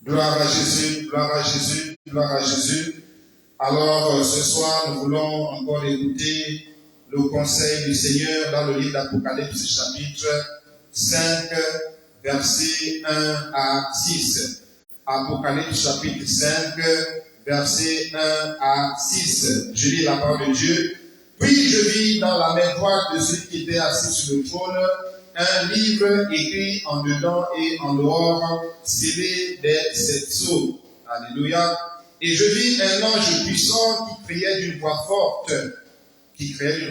Gloire à Jésus, gloire à Jésus, gloire à Jésus. Alors, ce soir, nous voulons encore écouter le conseil du Seigneur dans le livre d'Apocalypse, chapitre 5, versets 1 à 6. Apocalypse, chapitre 5, versets 1 à 6. Je lis la parole de Dieu. Puis je vis dans la main droite de celui qui était assis sur le trône un livre écrit en dedans et en dehors, scellé des 7 sceaux. Alléluia. Et je vis un ange puissant qui criait d'une voix forte, qui est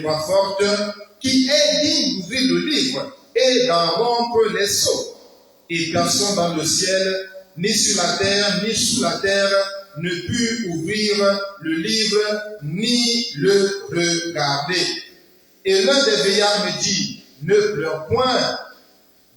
digne d'ouvrir le livre et d'en rompre les sceaux. Et personne dans le ciel, ni sur la terre, ni sous la terre, ne put ouvrir le livre, ni le regarder. Et l'un des veillards me dit, ne pleure point.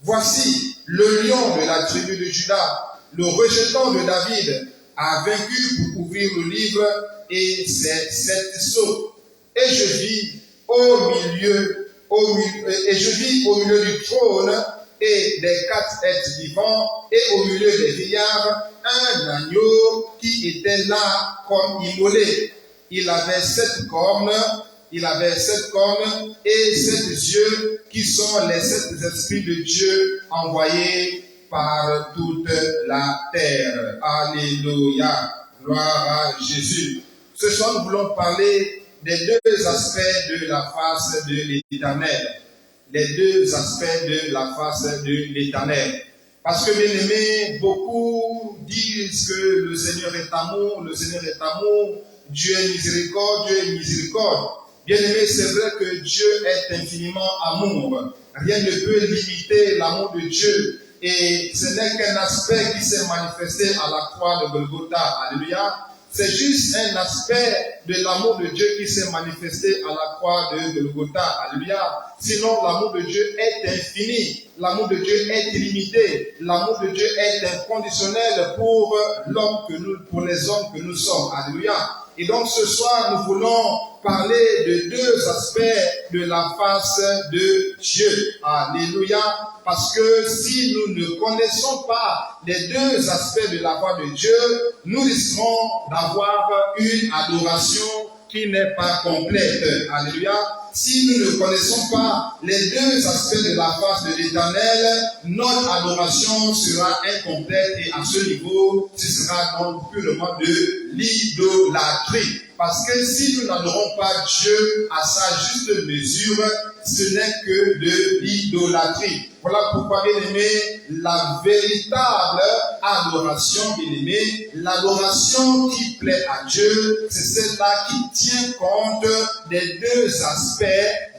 Voici, le lion de la tribu de Juda, le rejeton de David, a vaincu pour ouvrir le livre et ses 7 sceaux. Et je vis au milieu du trône et des 4 êtres vivants, et au milieu des veillards, un agneau qui était là comme immolé. Il avait 7 cornes et 7 yeux qui sont les 7 esprits de Dieu envoyés par toute la terre. Alléluia. Gloire à Jésus. Ce soir, nous voulons parler des 2 aspects de la face de l'Éternel. Les 2 aspects de la face de l'Éternel. Parce que, bien aimés, beaucoup disent que le Seigneur est amour, Dieu est miséricorde, Dieu est miséricorde. Bien aimé, c'est vrai que Dieu est infiniment amour. Rien ne peut limiter l'amour de Dieu. Et ce n'est qu'un aspect qui s'est manifesté à la croix de Golgotha. Alléluia. C'est juste un aspect de l'amour de Dieu qui s'est manifesté à la croix de Golgotha. Alléluia. Sinon, l'amour de Dieu est infini. L'amour de Dieu est illimité. L'amour de Dieu est inconditionnel pour les hommes que nous sommes. Alléluia. Et donc ce soir, nous voulons parler de 2 aspects de la face de Dieu. Alléluia. Parce que si nous ne connaissons pas les 2 aspects de la face de Dieu, nous risquons d'avoir une adoration qui n'est pas complète. Alléluia. Si nous ne connaissons pas les 2 aspects de la face de l'Éternel, notre adoration sera incomplète et à ce niveau, ce sera donc purement de l'idolâtrie. Parce que si nous n'adorons pas Dieu à sa juste mesure, ce n'est que de l'idolâtrie. Voilà pourquoi, bien aimé, la véritable adoration, bien aimé, l'adoration qui plaît à Dieu, c'est celle-là qui tient compte des 2 aspects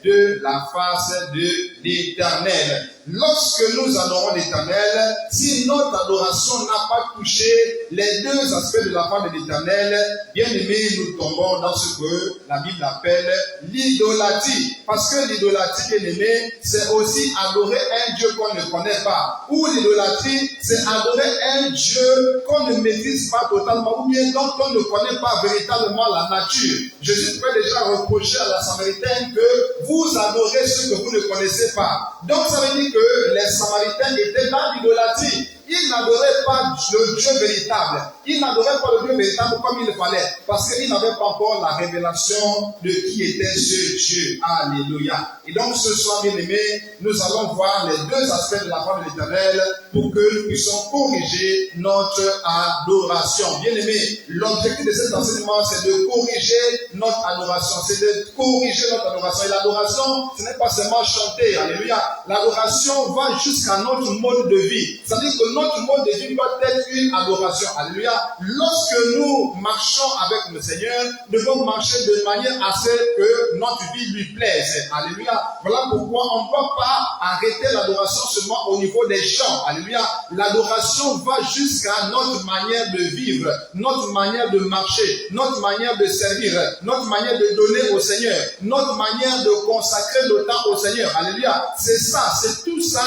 de la face de l'Éternel. Lorsque nous adorons l'Éternel, si notre adoration n'a pas touché les 2 aspects de la face de l'Éternel, bien aimé, nous tombons dans ce que la Bible appelle l'idolâtrie. Parce que l'idolâtrie, bien aimé, c'est aussi adorer un Dieu qu'on ne connaît pas. Ou l'idolâtrie, c'est adorer un Dieu qu'on ne maîtrise pas totalement, ou bien dont on ne connaît pas véritablement la nature. Jésus peut déjà reprocher à la Samaritaine que vous adorez ce que vous ne connaissez pas. Donc ça veut dire que les Samaritains étaient dans l'idolâtrie. Ils n'adoraient pas le Dieu véritable. Ils n'adoraient pas le Dieu véritable comme il fallait. Parce qu'ils n'avaient pas encore la révélation de qui était ce Dieu. Alléluia. Et donc ce soir, bien aimés, nous allons voir les 2 aspects de la face de l'Éternel pour que nous puissions corriger notre adoration. Bien aimés, l'objectif de cet enseignement, c'est de corriger notre adoration. C'est de corriger notre adoration. Et l'adoration, ce n'est pas seulement chanter. Alléluia. L'adoration va jusqu'à notre mode de vie. C'est-à-dire que notre mode de vie doit être une adoration. Alléluia. Lorsque nous marchons avec le Seigneur, nous devons marcher de manière à ce que notre vie lui plaise. Alléluia. Voilà pourquoi on ne doit pas arrêter l'adoration seulement au niveau des chants. Alléluia. L'adoration va jusqu'à notre manière de vivre, notre manière de marcher, notre manière de servir, notre manière de donner au Seigneur, notre manière de consacrer le temps au Seigneur. Alléluia. C'est ça, c'est tout ça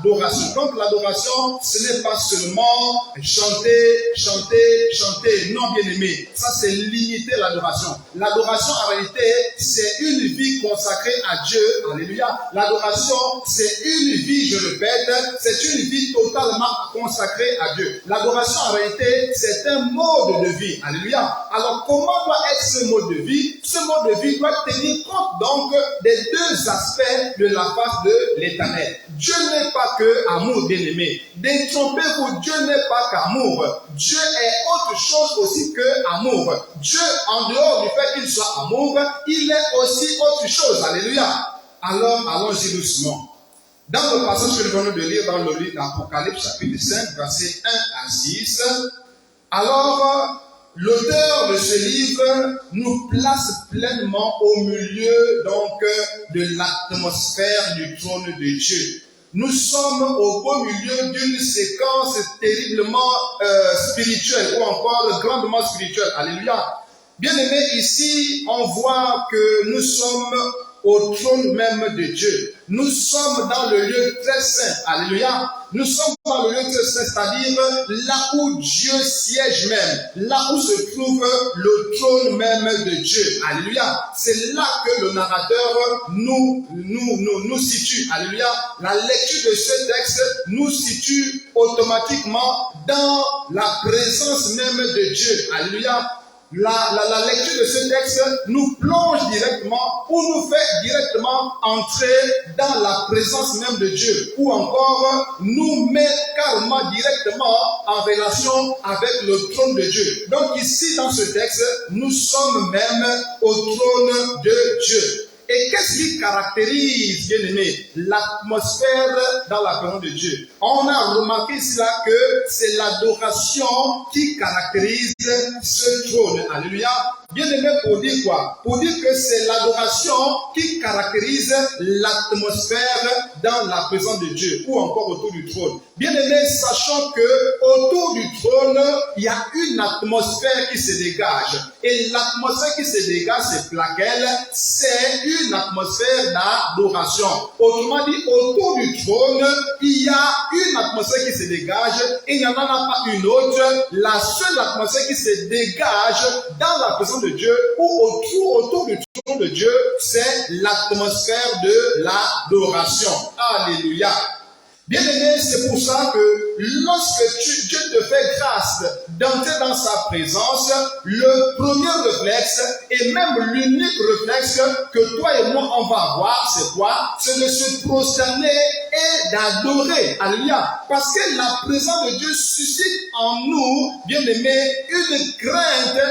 l'adoration. Donc l'adoration, ce n'est pas seulement chanter, chanter, chanter. Non, bien aimé, ça c'est limiter l'adoration. L'adoration en réalité, c'est une vie consacrée à Dieu. Alléluia. L'adoration, c'est une vie, je répète, c'est une vie totalement consacrée à Dieu. L'adoration en réalité, c'est un mode de vie. Alléluia. Alors comment doit être ce mode de vie? Ce mode de vie doit tenir compte donc des deux aspects de la face de l'Éternel. Dieu n'est pas que amour, bien-aimé. Détrompez-vous, Dieu n'est pas qu'amour. Dieu est autre chose aussi que amour. Dieu, en dehors du fait qu'il soit amour, il est aussi autre chose. Alléluia. Alors, allons-y doucement. Dans le passage que nous venons de lire dans le livre d'Apocalypse, chapitre 5, versets 1 à 6, alors, l'auteur de ce livre nous place pleinement au milieu donc de l'atmosphère du trône de Dieu. Nous sommes au beau milieu d'une séquence terriblement spirituelle ou encore grandement spirituelle. Alléluia. Bien aimé, ici, on voit que nous sommes au trône même de Dieu. Nous sommes dans le lieu très saint. Alléluia. Nous sommes dans le lieu très saint, c'est-à-dire là où Dieu siège même, là où se trouve le trône même de Dieu. Alléluia. C'est là que le narrateur nous situe. Alléluia. La lecture de ce texte nous situe automatiquement dans la présence même de Dieu. Alléluia. La lecture de ce texte nous plonge directement ou nous fait directement entrer dans la présence même de Dieu, ou encore nous met carrément directement en relation avec le trône de Dieu. Donc ici dans ce texte, nous sommes même au trône de Dieu. Et qu'est-ce qui caractérise, bien aimé, l'atmosphère dans la présence de Dieu? On a remarqué cela que c'est l'adoration qui caractérise ce trône. Alléluia. Bien aimé, pour dire quoi? Pour dire que c'est l'adoration qui caractérise l'atmosphère dans la présence de Dieu, ou encore autour du trône. Bien aimé, sachant que autour du trône, il y a une atmosphère qui se dégage. Et l'atmosphère qui se dégage, c'est laquelle? C'est une atmosphère d'adoration. Autrement dit, autour du trône, il y a une atmosphère qui se dégage et il n'y en a pas une autre. La seule atmosphère qui se dégage dans la présence de Dieu ou autour du trône de Dieu, c'est l'atmosphère de l'adoration. Alléluia. Bien aimé, c'est pour ça que lorsque Dieu te fait grâce d'entrer dans sa présence, le premier réflexe et même l'unique réflexe que toi et moi on va avoir, c'est quoi? C'est de se prosterner et d'adorer. Alléluia. Parce que la présence de Dieu suscite en nous, bien aimé, une crainte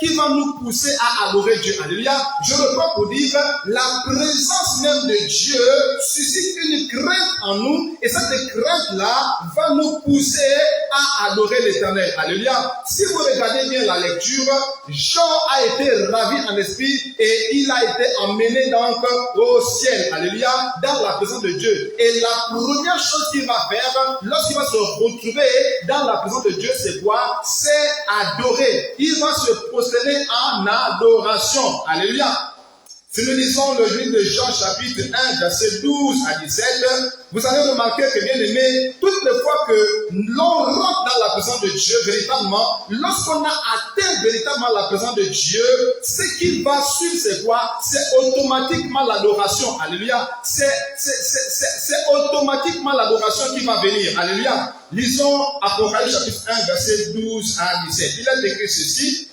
qui va nous pousser à adorer Dieu. Alléluia. Je reprends pour dire, la présence même de Dieu suscite une crainte en nous, et cette crainte-là va nous pousser à adorer l'Éternel. Alléluia. Si vous regardez bien la lecture, Jean a été ravi en esprit et il a été emmené donc au ciel. Alléluia. Dans la présence de Dieu. Et la première chose qu'il va faire lorsqu'il va se retrouver dans la présence de Dieu, c'est quoi? C'est adorer. Il va se prosterner en adoration. Alléluia. Si nous lisons le livre de Jean chapitre 1, verset 12 à 17, vous allez remarquer que, bien aimé, toutes les fois que l'on rentre dans la présence de Dieu, véritablement, lorsqu'on a atteint véritablement la présence de Dieu, ce qui va suivre, c'est quoi? C'est automatiquement l'adoration. Alléluia. C'est automatiquement l'adoration qui va venir. Alléluia. Lisons Apocalypse chapitre 1, verset 12 à 17. Il a écrit ceci.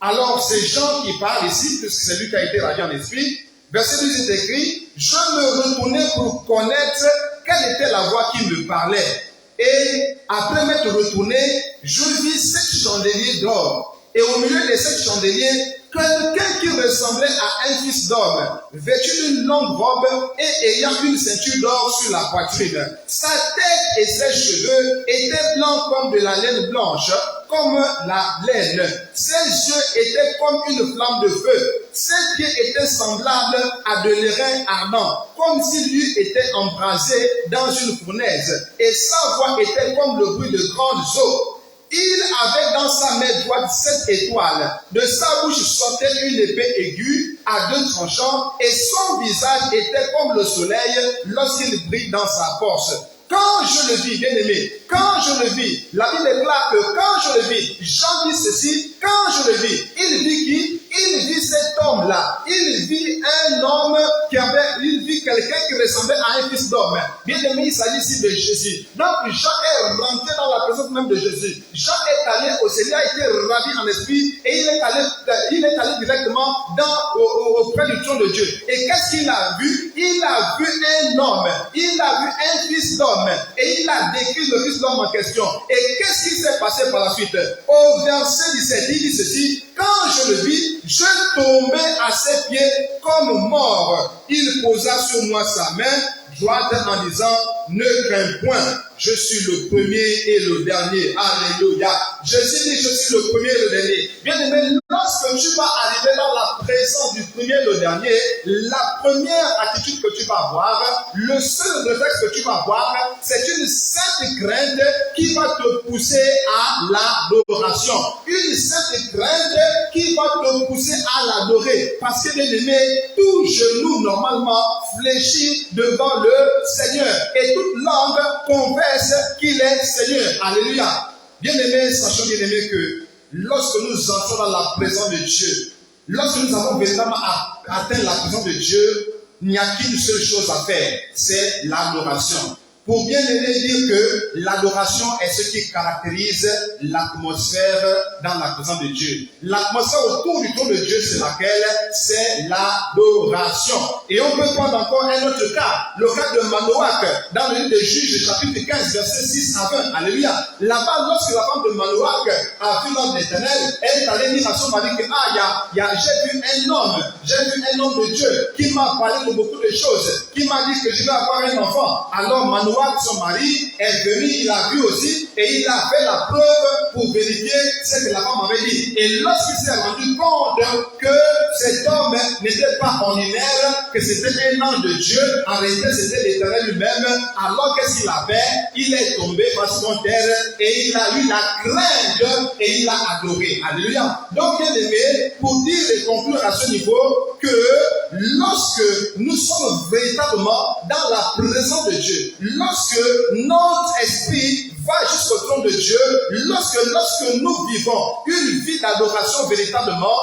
Alors, c'est Jean qui parle ici, puisque c'est lui qui a été ravi en esprit. Verset 12 est écrit, « Je me retournai pour connaître quelle était la voix qui me parlait. Et après m'être retourné, je vis 7 chandeliers d'or. Et au milieu de 7 chandeliers, quelqu'un qui ressemblait à un fils d'homme, vêtu d'une longue robe et ayant une ceinture d'or sur la poitrine. Sa tête et ses cheveux étaient blancs comme de la laine blanche, comme la laine. Ses yeux étaient comme une flamme de feu. Ses pieds étaient semblables à de l'airain ardent, comme s'il lui était embrasé dans une fournaise. Et sa voix était comme le bruit de grandes eaux. Il avait dans sa main droite 7 étoiles. De sa bouche sortait une épée aiguë à 2 tranchants et son visage était comme le soleil lorsqu'il brille dans sa force. Quand je le vis, bien aimé, quand je le vis, la Bible déclare que quand je le vis, Jean dit ceci, quand je le vis, il vit qui? Il vit cet homme-là. Il vit un homme il vit quelqu'un qui ressemblait à un fils d'homme. Bien aimé, il s'agit ici de Jésus. Donc Jean est rentré dans la présence même de Jésus. Jean est allé au Seigneur, a été ravi en esprit et il est allé directement auprès du trône de Dieu. Et qu'est-ce qu'il a vu? Il a vu un homme. Il a vu un fils d'homme. Et il a décrit le fils d'homme en question. Et qu'est-ce qui s'est passé par la suite? Au verset 17, il dit ceci: quand je le vis, je tombais à ses pieds comme mort. Il posa sur moi sa main droite en disant: ne crains point, je suis le premier et le dernier. Alléluia. Jésus dit: je suis le premier et le dernier. Bien aimé, lorsque tu vas arriver dans la présence du premier et le dernier, la première attitude que tu vas avoir, le seul réflexe que tu vas avoir, c'est une sainte crainte qui va te pousser à l'adoration. Une sainte crainte qui va te pousser à l'adorer. Parce que, bien aimé, tout genou normalement fléchit devant le Seigneur. Et toute langue confesse qu'il est Seigneur. Alléluia. Bien aimé, sachons bien aimé que lorsque nous entrons dans la présence de Dieu, lorsque nous avons véritablement atteint la présence de Dieu, il n'y a qu'une seule chose à faire, c'est l'adoration. Pour bien aimer dire que l'adoration est ce qui caractérise l'atmosphère dans la présence de Dieu. L'atmosphère autour du trône de Dieu, c'est laquelle? C'est l'adoration. Et on peut prendre encore un autre cas, le cas de Manoach, dans le livre des Juges, chapitre 15, versets 6 à 20. Alléluia. Là-bas, lorsque la femme de Manoach a vu l'homme d'Éternel, elle est allée dire à son mari que j'ai vu un homme de Dieu qui m'a parlé de beaucoup de choses, qui m'a dit que je vais avoir un enfant. Alors Manoach, son mari, est venu, il a vu aussi, et il a fait la preuve pour vérifier ce que la femme avait dit. Et lorsqu'il s'est rendu compte que cet homme n'était pas ordinaire, que c'était un ange de Dieu, en réalité c'était l'Éternel lui-même, alors qu'est-ce qu'il a fait? Il est tombé face contre terre et il a eu la crainte et il a adoré. Alléluia. Donc, bien aimé, pour dire et conclure à ce niveau que lorsque nous sommes véritablement dans la présence de Dieu, lorsque notre esprit va jusqu'au trône de Dieu, lorsque nous vivons une vie d'adoration véritablement,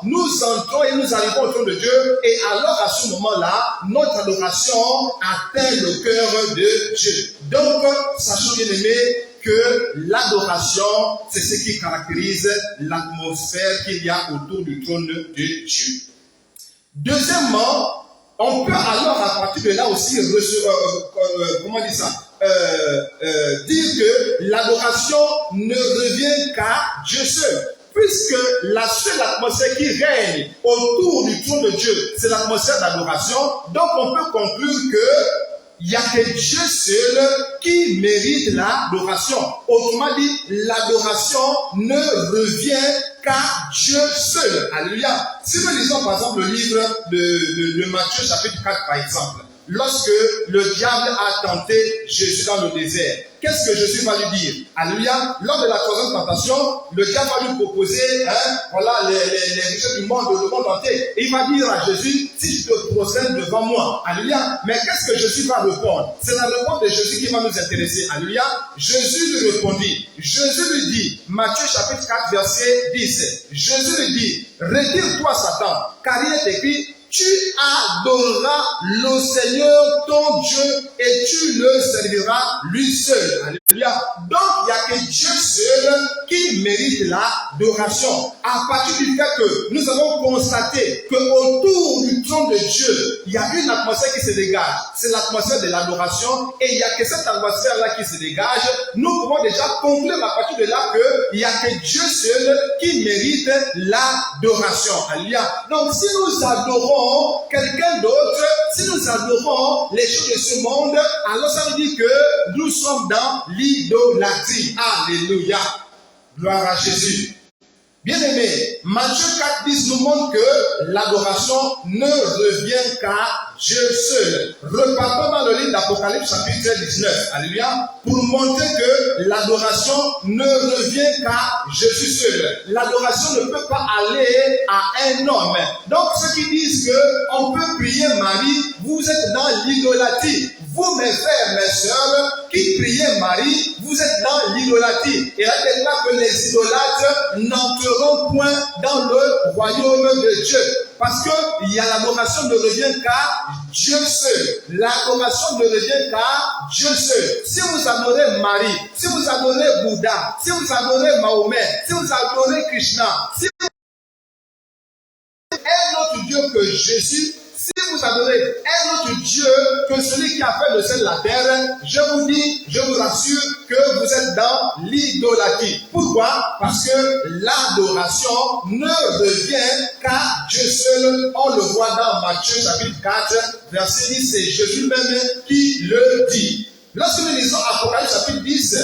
nous entrons et nous arrivons au trône de Dieu, et alors à ce moment-là, notre adoration atteint le cœur de Dieu. Donc, sachons bien aimé que l'adoration, c'est ce qui caractérise l'atmosphère qu'il y a autour du trône de Dieu. Deuxièmement, on peut alors à partir de là aussi dire que l'adoration ne revient qu'à Dieu seul. Puisque la seule atmosphère qui règne autour du trône de Dieu, c'est l'atmosphère d'adoration, donc on peut conclure que il n'y a que Dieu seul qui mérite l'adoration. Autrement dit, l'adoration ne revient qu'à Dieu seul. Alléluia. Si nous lisons par exemple le livre de Matthieu chapitre 4 par exemple, lorsque le diable a tenté Jésus dans le désert, qu'est-ce que Jésus va lui dire? Alléluia. Lors de la troisième tentation, le diable va lui proposer les richesses du monde, le monde entier. Et il va dire à Jésus: si je te prosternes devant moi. Alléluia. Mais qu'est-ce que Jésus va répondre? C'est la réponse de Jésus qui va nous intéresser. Alléluia. Jésus lui répondit. Jésus lui dit, Matthieu chapitre 4 verset 10. Jésus lui dit: retire-toi Satan, car il est écrit: tu adoreras le Seigneur ton Dieu et tu le serviras lui seul. Alléluia. Donc, il n'y a que Dieu seul qui mérite l'adoration. À partir du fait que nous avons constaté qu'autour du trône de Dieu, il y a une atmosphère qui se dégage. C'est l'atmosphère de l'adoration, et il n'y a que cette atmosphère-là qui se dégage. Nous pouvons déjà conclure à partir de là qu'il n'y a que Dieu seul qui mérite l'adoration. Alléluia. Donc, si nous adorons quelqu'un d'autre, si nous adorons les choses de ce monde, alors ça veut dire que nous sommes dans l'idolâtrie. Alléluia. Gloire à Jésus. Bien aimé, Matthieu 4, 10 nous montre que l'adoration ne revient qu'à Dieu seul. Repartons dans le livre d'Apocalypse chapitre 19, alléluia, pour montrer que l'adoration ne revient qu'à Jésus seul. L'adoration ne peut pas aller à un homme. Donc ceux qui disent qu'on peut prier Marie, vous êtes dans l'idolâtrie. Vous, mes frères, mes sœurs, qui priez Marie, vous êtes dans l'idolâtrie. Et là, c'est là que les idolâtres n'entreront point dans le royaume de Dieu. Parce que l'adoration ne revient qu'à Dieu seul. L'adoration ne revient qu'à Dieu seul. Si vous adorez Marie, si vous adorez Bouddha, si vous adorez Mahomet, si vous adorez Krishna, si vous adorez un autre Dieu que Jésus, si vous adorez un autre Dieu que celui qui a fait le ciel et la terre, je vous dis, je vous rassure que vous êtes dans l'idolâtrie. Pourquoi? Parce que l'adoration ne revient qu'à Dieu seul. On le voit dans Matthieu chapitre 4, verset 10, c'est Jésus même qui le dit. Lorsque nous lisons Apocalypse chapitre 10,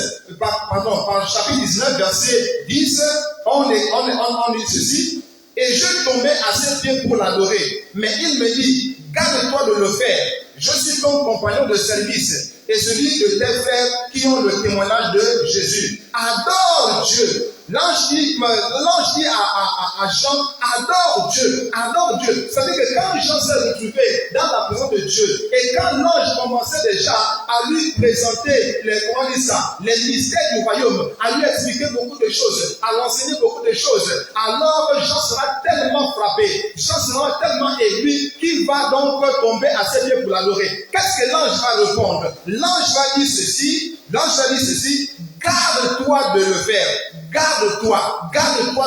chapitre 19, verset 10, on dit ceci. Et je tombais à ses pieds pour l'adorer. Mais il me dit, garde-toi de le faire. Je suis ton compagnon de service et celui de tes frères qui ont le témoignage de Jésus. Adore Dieu. L'ange dit à Jean, adore Dieu, adore Dieu. C'est-à-dire que quand Jean s'est retrouvé dans la présence de Dieu, et quand l'ange commençait déjà à lui présenter les mystères du royaume, à lui expliquer beaucoup de choses, à l'enseigner beaucoup de choses, alors Jean sera tellement frappé, Jean sera tellement ému qu'il va donc tomber à ses pieds pour l'adorer. Qu'est-ce que l'ange va répondre? L'ange va dire ceci, garde-toi de le faire. Garde-toi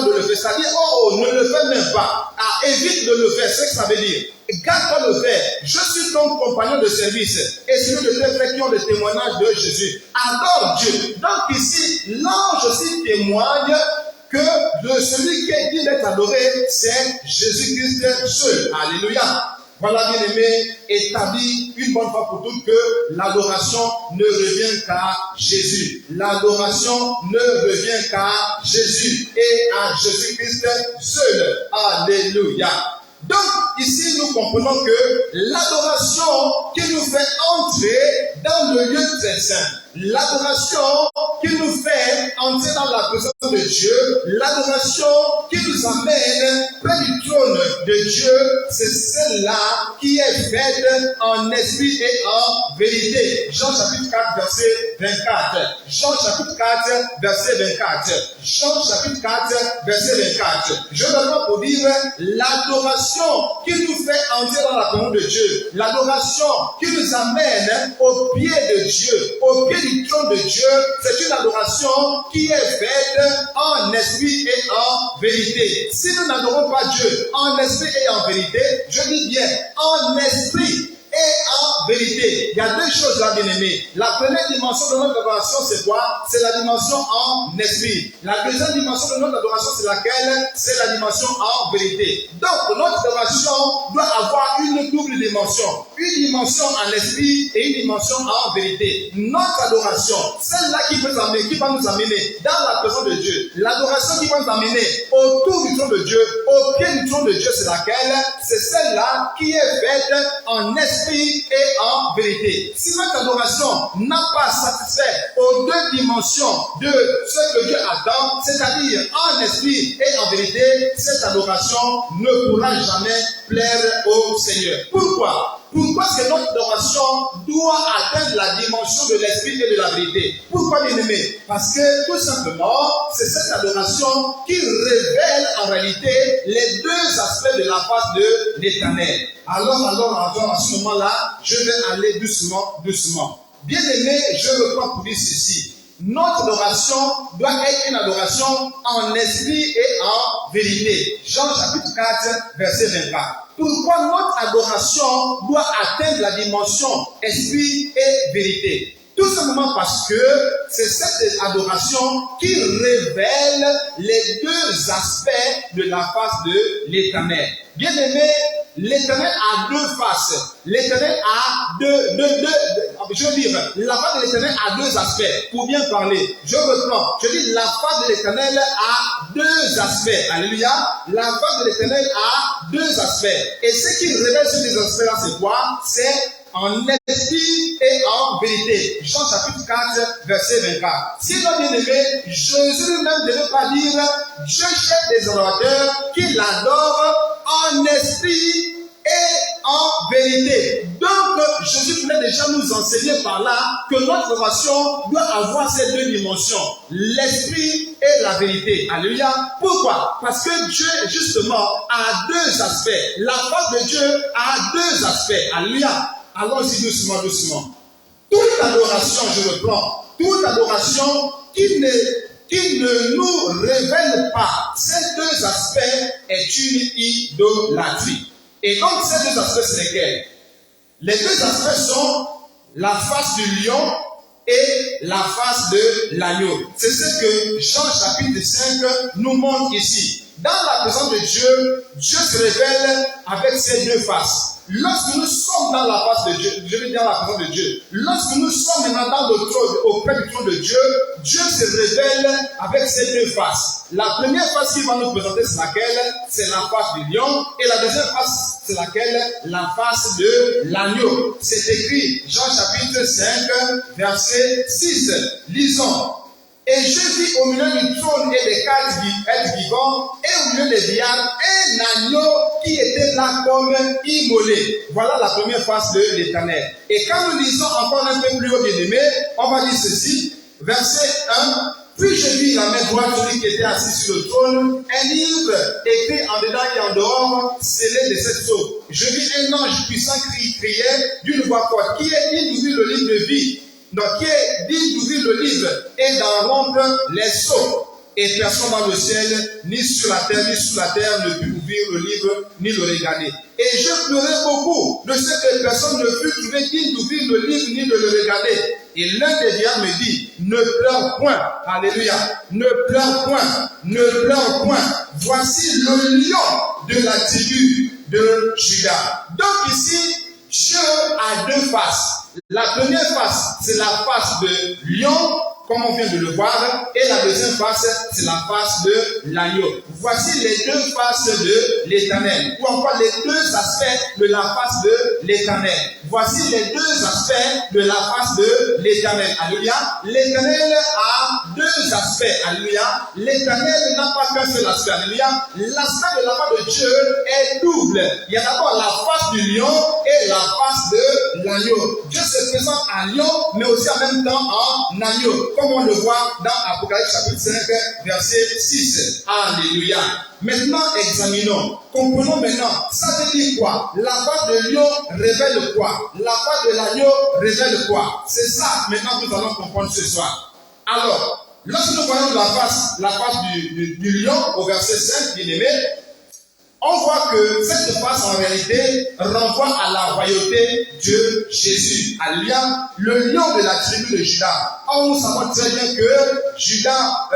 de le faire. C'est-à-dire, ne le fais même pas. Évite de le faire, c'est ce que ça veut dire. Garde-toi de le faire. Je suis ton compagnon de service et celui de tes frères qui ont le témoignage de Jésus. Adore Dieu. Donc ici, l'ange aussi témoigne que celui qui est digne d'être adoré, c'est Jésus-Christ seul. Alléluia. Voilà, bien aimé, établi une bonne fois pour toutes que l'adoration ne revient qu'à Jésus. L'adoration ne revient qu'à Jésus et à Jésus-Christ seul. Alléluia. Donc, ici, nous comprenons que l'adoration qui nous fait entrer dans le lieu très saint, l'adoration qui nous fait entrer dans la présence de Dieu, l'adoration qui nous amène près du trône de Dieu, c'est celle-là qui est faite en esprit et en vérité. Jean chapitre 4, verset 24. Jean chapitre 4, verset 24. Jean chapitre 4, verset 24. Je vais pour dire l'adoration qui nous fait entrer dans la présence de Dieu, l'adoration qui nous amène au pied de Dieu, au pied du trône de Dieu, c'est une adoration qui est faite en esprit et en vérité. Si nous n'adorons pas Dieu en esprit et en vérité, je dis bien en esprit et en vérité. Il y a deux choses là, bien aimés. La première dimension de notre adoration, c'est quoi? C'est la dimension en esprit. La deuxième dimension de notre adoration, c'est laquelle? C'est la dimension en vérité. Donc, notre adoration doit avoir une double dimension. Une dimension en esprit et une dimension en vérité. Notre adoration, celle-là qui va nous amener dans la présence de Dieu. L'adoration qui va nous amener autour du trône de Dieu, au pied du trône de Dieu, c'est laquelle? C'est celle-là qui est faite en esprit et en vérité. Si notre adoration n'a pas satisfait aux deux dimensions de ce que Dieu attend, c'est-à-dire en esprit et en vérité, cette adoration ne pourra jamais plaire au Seigneur. Pourquoi? Pourquoi est-ce que notre adoration doit atteindre la dimension de l'esprit et de la vérité? Pourquoi, bien aimé? Parce que tout simplement, c'est cette adoration qui révèle en réalité les deux aspects de la face de l'Éternel. Alors, à ce moment-là, je vais aller doucement. Bien aimé, je reprends pour dire ceci. Notre adoration doit être une adoration en esprit et en vérité. Jean chapitre 4, verset 24. Pourquoi notre adoration doit atteindre la dimension esprit et vérité? Tout simplement parce que c'est cette adoration qui révèle les deux aspects de la face de l'Éternel. Bien aimé, l'Éternel a deux faces. L'Éternel a je veux dire, la face de l'Éternel a deux aspects. Pour bien parler, je reprends. Je dis, la face de l'Éternel a deux aspects. Alléluia. La face de l'Éternel a deux aspects. Et ce qui révèle sur ces aspects-là, c'est quoi? C'est en esprit et en vérité. Jean chapitre 4, verset 24. Si l'on bien aimé, Jésus lui-même ne veut pas dire Dieu cherche des adorateurs qui l'adorent en esprit et en vérité. Donc, Jésus voulait déjà nous enseigner par là que notre relation doit avoir ces deux dimensions, l'esprit et la vérité. Alléluia. Pourquoi? Parce que Dieu, justement, a deux aspects. La face de Dieu a deux aspects. Alléluia. Allons-y doucement, doucement. Toute adoration, je reprends, toute adoration qui ne nous révèle pas ces deux aspects est une idolâtrie. Et donc, ces deux aspects, c'est lesquels? Les deux aspects sont la face du lion et la face de l'agneau. C'est ce que Jean chapitre 5 nous montre ici. Dans la présence de Dieu, Dieu se révèle avec ces deux faces. Lorsque nous sommes dans la face de Dieu, je veux dire dans la présence de Dieu, lorsque nous sommes maintenant dans le trône, auprès du trône de Dieu, Dieu se révèle avec ces deux faces. La première face qu'il va nous présenter, c'est laquelle? C'est la face du lion. Et la deuxième face, c'est laquelle? La face de l'agneau. C'est écrit, Jean chapitre 5, verset 6. Lisons. Et je vis au milieu du trône et des quatre êtres vivants, et au milieu des vieillards, un agneau qui était là comme immolé. Voilà la première face de l'Éternel. Et quand nous lisons encore un peu plus haut, bien-aimé, on va dire ceci, verset 1. Puis je vis la main droite de celui qui était assis sur le trône, un livre écrit en dedans et en dehors, scellé de 7 sceaux. Je vis un ange puissant crier d'une voix forte, qui est digne d'ouvrir le livre de vie. Donc, qui est digne d'ouvrir le livre et d'en rompre les sceaux. Et personne dans le ciel, ni sur la terre, ni sous la terre, ne put ouvrir le livre, ni le regarder. Et je pleurais beaucoup de ce que personne ne fut trouvé digne d'ouvrir le livre, ni de le regarder. Et l'un des vieillards me dit, ne pleure point. Alléluia. Ne pleure point. Ne pleure point. Voici le lion de la tribu de Juda. Donc ici, Dieu a deux faces. La première face, c'est la face de lion, comme on vient de le voir, et la deuxième face, c'est la face de l'agneau. Voici les deux faces de l'Éternel, ou encore les deux aspects de la face de l'Éternel. Voici les deux aspects de la face de l'Éternel. Alléluia. L'Éternel a deux aspects. Alléluia. L'Éternel n'a pas qu'un seul aspect. Alléluia. L'aspect de la face de Dieu est double. Il y a d'abord la face du lion et la face de l'agneau. Dieu se présente en lion, mais aussi en même temps en agneau, comme on le voit dans Apocalypse chapitre 5, verset 6. Alléluia. Maintenant, examinons. Comprenons maintenant. Ça veut dire quoi? La face de lion révèle quoi? La face de l'agneau révèle quoi? C'est ça maintenant que nous allons comprendre ce soir. Alors, lorsque nous voyons la face du lion au verset 5, bien aimé, on voit que cette face en réalité renvoie à la royauté de Jésus. Alléluia. Le lion de la tribu de Juda. Or, nous savons très bien que Juda,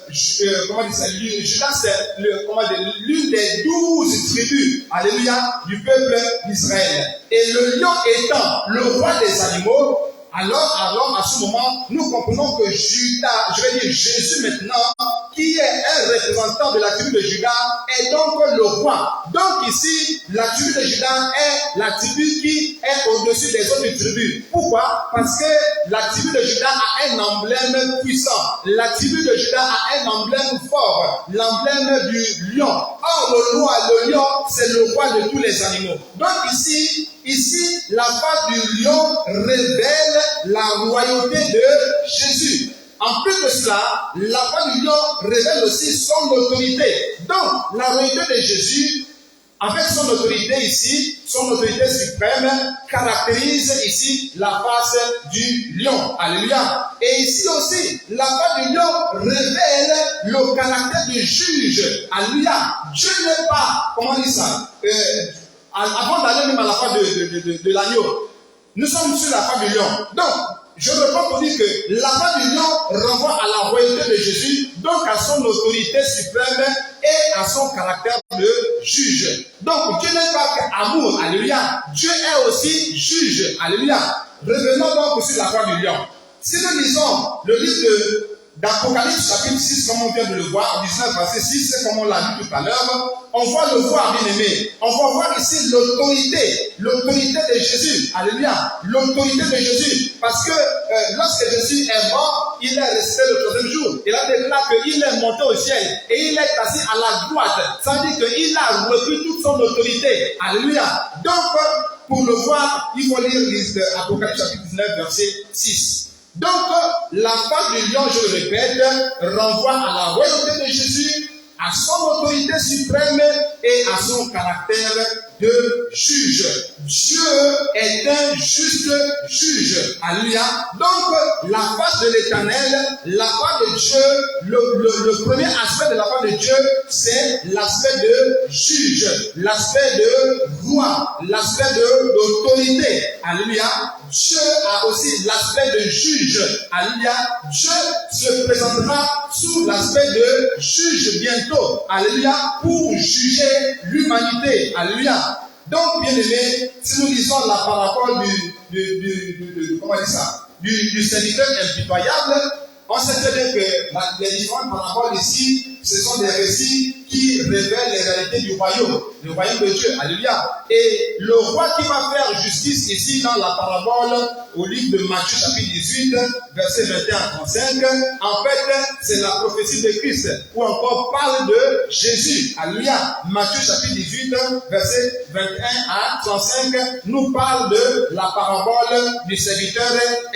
Juda c'est l'une des 12 tribus, alléluia, du peuple d'Israël. Et le lion étant le roi des animaux, alors, à ce moment, nous comprenons que Judas, je vais dire Jésus maintenant, qui est un représentant de la tribu de Judas, est donc le roi. Donc ici, la tribu de Judas est la tribu qui est au-dessus des autres tribus. Pourquoi? Parce que la tribu de Judas a un emblème puissant. La tribu de Judas a un emblème fort, l'emblème du lion. Or, le lion, c'est le roi de tous les animaux. Donc ici, la face du lion révèle la royauté de Jésus. En plus de cela, la face du lion révèle aussi son autorité. Donc, la royauté de Jésus, avec son autorité ici, son autorité suprême, caractérise ici la face du lion. Alléluia. Et ici aussi, la face du lion révèle le caractère du juge. Alléluia. Dieu n'est pas, comment on dit ça, avant d'aller même à la face de l'agneau, nous sommes sur la face du lion. Donc, je reprends pour dire que la face du lion renvoie à la royauté de Jésus, donc à son autorité suprême et à son caractère de juge. Donc Dieu n'est pas qu'amour, alléluia. Dieu est aussi juge, alléluia. Revenons donc sur la croix du lion. Si nous lisons le livre d'Apocalypse chapitre 6, comme on vient de le voir, 19 verset 6, c'est comme on l'a vu tout à l'heure, on va le voir, bien aimé. On va voir ici l'autorité de Jésus. Alléluia. L'autorité de Jésus. Parce que lorsque Jésus est mort, il est resté le troisième jour. Il a déclaré qu'il est monté au ciel et il est assis à la droite. Ça veut dire qu'il a repris toute son autorité. Alléluia. Donc, pour le voir, il faut lire Apocalypse chapitre 19, verset 6. Donc, la part du lion, je le répète, renvoie à la royauté de Jésus, à son autorité suprême et à son caractère de juge. Dieu est un juste juge. Alléluia. Donc, la face de l'Éternel, la part de Dieu, le premier aspect de la part de Dieu, c'est l'aspect de juge, l'aspect de roi, l'aspect de l'autorité. Alléluia. Dieu a aussi l'aspect de juge. Alléluia. Dieu se présentera sous l'aspect de juge bientôt. Alléluia. Pour juger l'humanité. Alléluia. Donc, bien aimé, si nous lisons la parabole du serviteur impitoyable, on sait très bien que les différentes paraboles ici, ce sont des récits qui révèlent les réalités du royaume de Dieu. Alléluia. Et le roi qui va faire justice ici dans la parabole au livre de Matthieu chapitre 18, verset 21 à 35, en fait, c'est la prophétie de Christ, ou encore parle de Jésus. Alléluia. Matthieu chapitre 18, verset 21 à 35, nous parle de la parabole du serviteur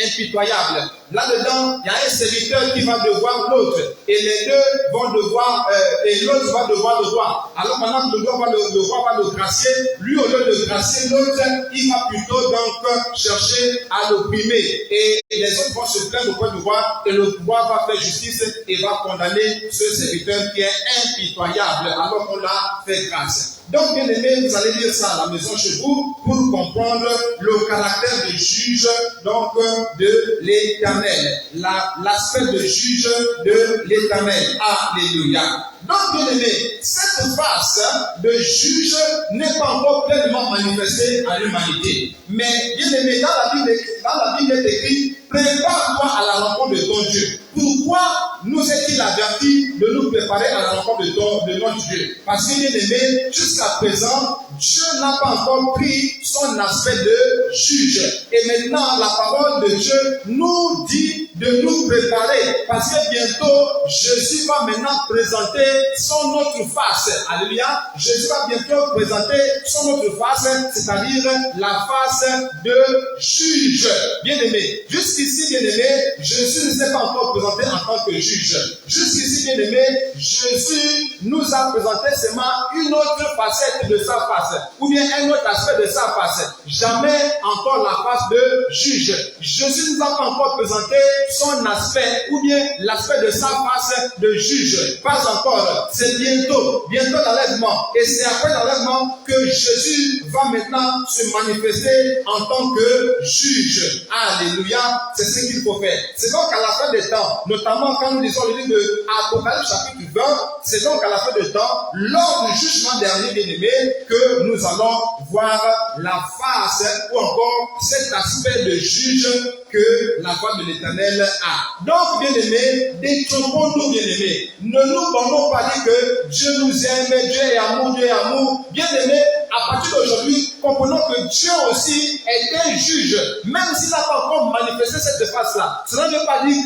impitoyable. Là-dedans, il y a un serviteur qui va devoir l'autre, et les deux vont devoir, et l'autre va devoir le roi. Alors maintenant que le roi va le gracier, lui au lieu de gracier l'autre, il va plutôt donc chercher à l'opprimer. Et les autres vont se plaindre auprès du roi, et le roi va faire justice et va condamner ce serviteur qui est impitoyable, alors qu'on l'a fait grâce. Donc, bien aimé, vous allez lire ça à la maison chez vous pour comprendre le caractère de juge donc de l'Éternel, l'aspect de juge de l'Éternel. Alléluia. Donc, bien aimé, cette face de juge n'est pas encore pleinement manifestée à l'humanité. Mais, bien aimé, dans la Bible est écrit, prépare-toi à la rencontre de ton Dieu. Pourquoi nous est-il averti de nous préparer à la rencontre de notre Dieu? Parce que, bien aimé, jusqu'à présent, Dieu n'a pas encore pris son aspect de juge. Et maintenant, la parole de Dieu nous dit de nous préparer. Parce que bientôt, Jésus va maintenant présenter son autre face. Alléluia. Jésus va bientôt présenter son autre face, c'est-à-dire la face de juge. Bien-aimé. Jusqu'ici, bien-aimé, Jésus ne s'est pas encore présenté en tant que juge. Jusqu'ici, bien-aimé, Jésus nous a présenté seulement une autre facette de sa face, ou bien un autre aspect de sa face. Jamais encore la face de juge. Jésus ne nous a pas encore présenté son aspect, ou bien l'aspect de sa face de juge. Pas encore. C'est bientôt l'enlèvement. Et c'est après l'enlèvement que Jésus va maintenant se manifester en tant que juge. Alléluia. C'est ce qu'il faut faire. C'est donc à la fin des temps, notamment quand nous lisons le livre de Apocalypse chapitre 20, c'est donc à la fin des temps, lors du jugement dernier, bien-aimé, que nous allons voir la face ou encore cet aspect de juge que la voix de l'Éternel a. Donc, bien-aimés, détrompons-nous, bien-aimés. Ne nous bandons pas dire que Dieu nous aime, Dieu est amour, Dieu est amour. Bien-aimés, à partir d'aujourd'hui, comprenons que Dieu aussi est un juge. Même s'il n'a pas encore manifesté cette face-là, cela ne veut pas dire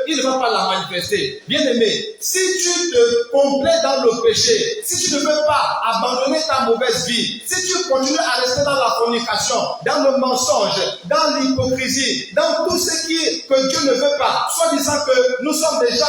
qu'il ne va pas la manifester. Bien-aimé, si tu te complais dans le péché, si tu ne veux pas abandonner ta mauvaise vie, si tu continues à rester dans la fornication, dans le mensonge, dans l'hypocrisie, dans tout ce que Dieu ne veut pas, soit disant que nous sommes déjà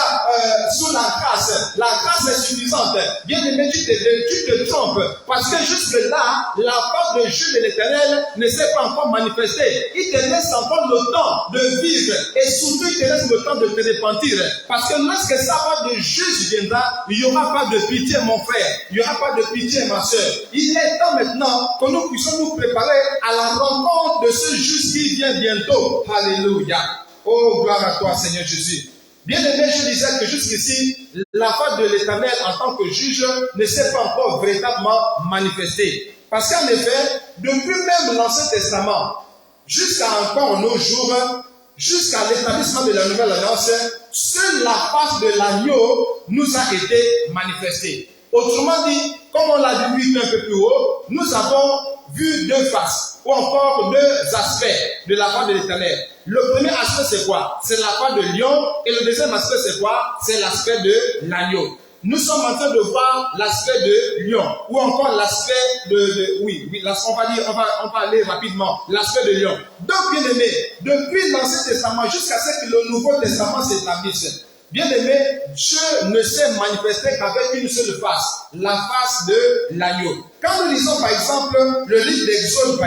sous la grâce est suffisante. Bien-aimé, tu te trompes, parce que jusque-là, la part de Dieu de l'Éternel ne s'est pas encore manifestée. Il te laisse encore le temps de vivre, et surtout il te laisse le temps de te repentir, parce que lorsque sa part de Jésus viendra, il n'y aura pas de pitié, mon frère, il n'y aura pas de pitié, ma soeur. Il est temps maintenant que nous puissions nous préparer à la rencontre de ce juste qui vient bientôt. Alléluia. Oh, gloire à toi, Seigneur Jésus. Bien aimé, je disais que jusqu'ici, la face de l'Éternel en tant que juge ne s'est pas encore véritablement manifestée. Parce qu'en effet, depuis même l'Ancien Testament, jusqu'à encore nos jours, jusqu'à l'établissement de la Nouvelle Alliance, seule la face de l'agneau nous a été manifestée. Autrement dit, comme on l'a dit un peu plus haut, nous avons vu deux faces, ou encore deux aspects de la face de l'Éternel. Le premier aspect, c'est quoi? C'est la face de lion, et le deuxième aspect, c'est quoi? C'est l'aspect de l'agneau. Nous sommes en train de voir l'aspect de lion, ou encore l'aspect on va aller rapidement, l'aspect de lion. Donc, bien aimé, depuis l'Ancien Testament jusqu'à ce que le Nouveau Testament s'établisse, bien aimé, Dieu ne s'est manifesté qu'avec une seule face, la face de l'agneau. Quand nous lisons par exemple le livre d'Exode,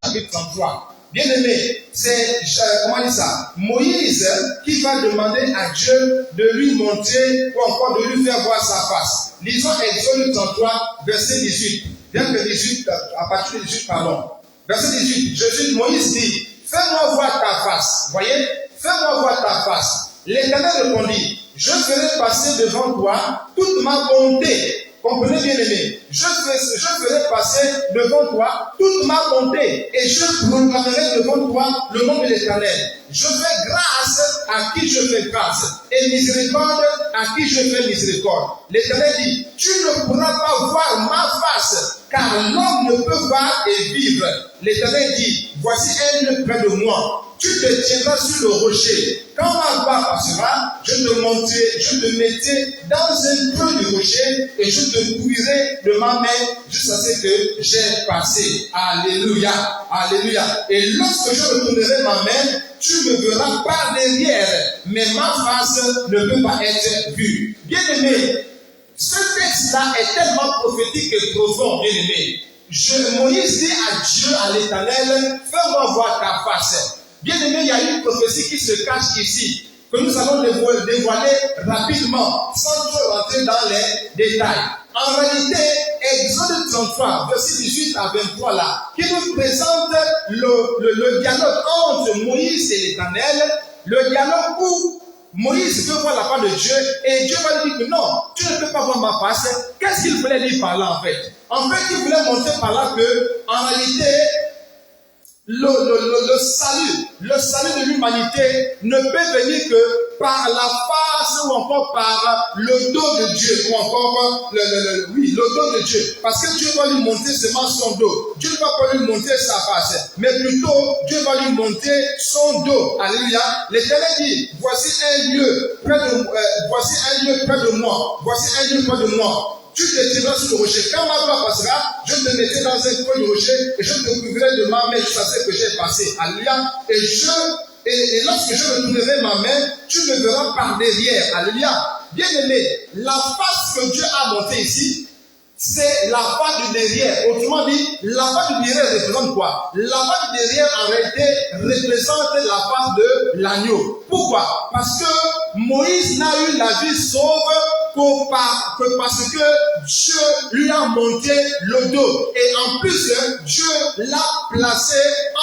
chapitre 33, bien aimé, c'est, Moïse qui va demander à Dieu de lui montrer ou encore de lui faire voir sa face. Lisons Exode 33, verset 18. Bien que 18, à partir de 18, pardon. Verset 18, Moïse dit, fais-moi voir ta face. Voyez, fais-moi voir ta face. L'Éternel répondit, je ferai passer devant toi toute ma bonté. Comprenez bien aimé, je ferai passer devant toi toute ma bonté et je proclamerai devant toi le nom de l'Éternel. Je fais grâce à qui je fais grâce et miséricorde à qui je fais miséricorde. L'Éternel dit, tu ne pourras pas voir ma face car l'homme ne peut voir et vivre. L'Éternel dit, voici un lieu près de moi. Tu te tiendras sur le rocher. Quand ma gloire passera, je te mettrai dans un creux du rocher et je te couvrirai de ma main jusqu'à ce que j'ai passé. Alléluia. Alléluia. Et lorsque je retournerai ma main, tu me verras par derrière, mais ma face ne peut pas être vue. Bien aimé, ce texte-là est tellement prophétique et profond, bien aimé. Moïse dit à Dieu, à l'Éternel, fais-moi voir ta face. Bien aimé, il y a une prophétie qui se cache ici, que nous allons dévoiler rapidement, sans trop rentrer dans les détails. En réalité, Exode 33, verset 18 à 23 là, qui nous présente le dialogue entre Moïse et l'Éternel, le dialogue où Moïse veut voir la part de Dieu et Dieu va lui dire que non, tu ne peux pas voir ma face. Qu'est-ce qu'il voulait dire par là en fait? En fait, il voulait montrer par là que, en réalité, le salut de l'humanité ne peut venir que par la face ou encore par le dos de Dieu, ou encore le dos de Dieu. Parce que Dieu va lui montrer seulement son dos. Dieu ne va pas lui montrer sa face, mais plutôt Dieu va lui montrer son dos. Alléluia. L'Éternel dit, voici un lieu près de moi. Voici un lieu près de moi. Tu te tiendras sur le rocher. Quand ma gloire passera, je te mettrai dans un coin du rocher et je te couvrirai de ma main jusqu'à ce que j'ai passé. Alléluia. Et lorsque je retournerai ma main, tu me verras par derrière. Alléluia. Bien aimé, la face que Dieu a montée ici, c'est la face du derrière. Autrement dit, la face du derrière représente quoi? La face du derrière, en réalité, représente la face de l'agneau. Pourquoi? Parce que Moïse n'a eu la vie sauve que parce que Dieu lui a monté le dos. Et en plus, Dieu l'a placé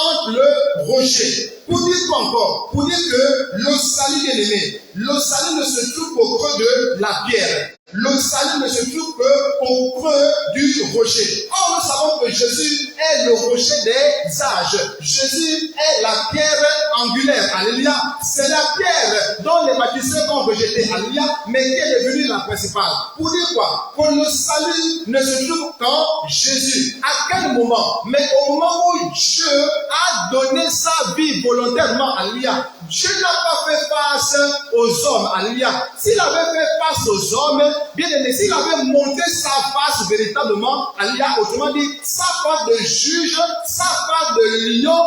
entre le rocher. Pour dire quoi encore? Pour dire que le salut bien aimé, le salut ne se trouve qu'au creux de la pierre. Le salut ne se trouve qu'au creux du rocher. Or, nous savons que Jésus est le rocher des âges. Jésus est la pierre angulaire. Alléluia. C'est la pierre dont les bâtisseurs ont rejeté. Alléluia. Mais qui est devenue la principale. Pour dire quoi? Que le salut ne se trouve qu'en Jésus. À quel moment? Mais au moment où Dieu a donné sa vie volontairement. Alléluia. Dieu n'a pas fait face aux hommes. Alléluia. S'il avait fait face aux hommes, bien aimé, s'il avait monté sa face véritablement, alléluia, autrement dit, sa face de juge, sa face de lion,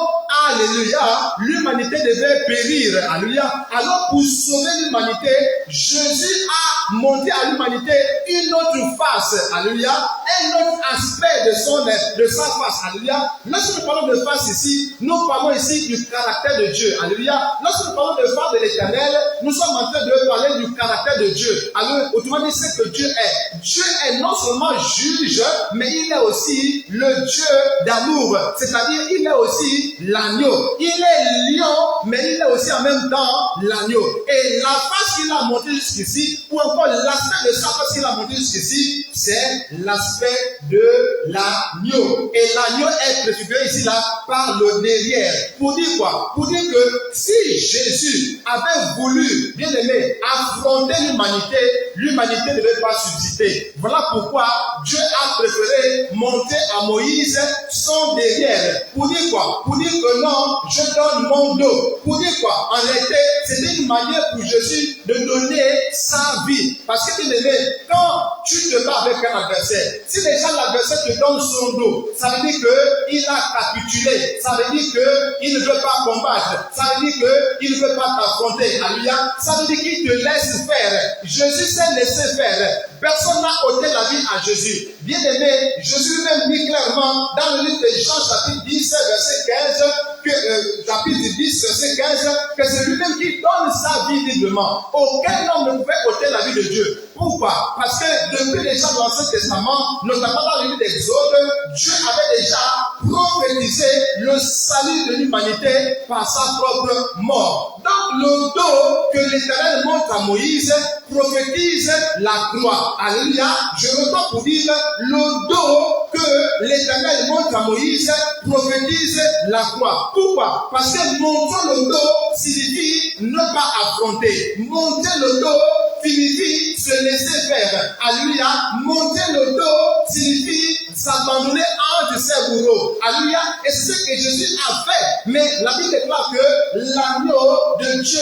alléluia, l'humanité devait périr, alléluia. Alors pour sauver l'humanité, Jésus a monté à l'humanité une autre face, alléluia, un autre aspect de sa face, alléluia. Lorsque nous parlons de face ici, nous parlons ici du caractère de Dieu, alléluia. Lorsque nous parlons de face de l'Éternel, nous sommes en train de parler du caractère de Dieu. Alors, autrement dit, ce que Dieu est. Dieu est non seulement juge, mais il est aussi le Dieu d'amour. C'est-à-dire, il est aussi l'agneau. Il est lion, mais il est aussi en même temps l'agneau. Et la face qu'il a montrée jusqu'ici, ou encore l'aspect de sa face qu'il a montré jusqu'ici, c'est l'aspect de l'agneau. Et l'agneau est préfiguré ici là par le derrière. Pour dire quoi? Pour dire que si Jésus avait voulu, bien aimé, affronter l'humanité ne devait pas subsister. Voilà pourquoi Dieu a préféré montrer à Moïse son derrière. Pour dire quoi? Pour dire que non, je donne mon dos. Pour dire quoi? En réalité, c'était une manière pour Jésus de donner sa vie. Parce que bien aimé, quand tu te bats avec un adversaire, si déjà l'adversaire te donne son dos, ça veut dire qu'il a capitulé. Ça veut dire qu'il ne veut pas combattre. Ça veut dire qu'il ne veut pas t'affronter. Alléluia. Ça veut dire qu'il te laisse faire. Jésus s'est laissé faire. Personne n'a ôté la vie à Jésus. Bien aimé, Jésus lui-même dit clairement dans le livre de Jean chapitre 10, verset 15, chapitre 10, verset 15, que c'est lui-même qui donne sa vie librement. Aucun homme ne pouvait ôter la vie de Dieu. Pourquoi? Parce que depuis déjà dans l'Ancien Testament, notamment dans le livre d'Exode, Dieu avait déjà prophétisé le salut de l'humanité par sa propre mort. Donc le dos que l'Éternel montre à Moïse prophétise la croix. Alléluia. Je reprends pour dire le dos que l'Éternel montre à Moïse prophétise la croix. Pourquoi? Parce que montrer le dos signifie ne pas affronter. Montrer le dos signifie se laisser faire. Alléluia. Monter le dos signifie s'abandonner entre ses bourreaux. Alléluia. Et c'est ce que Jésus a fait. Mais la Bible déclare que l'agneau de Dieu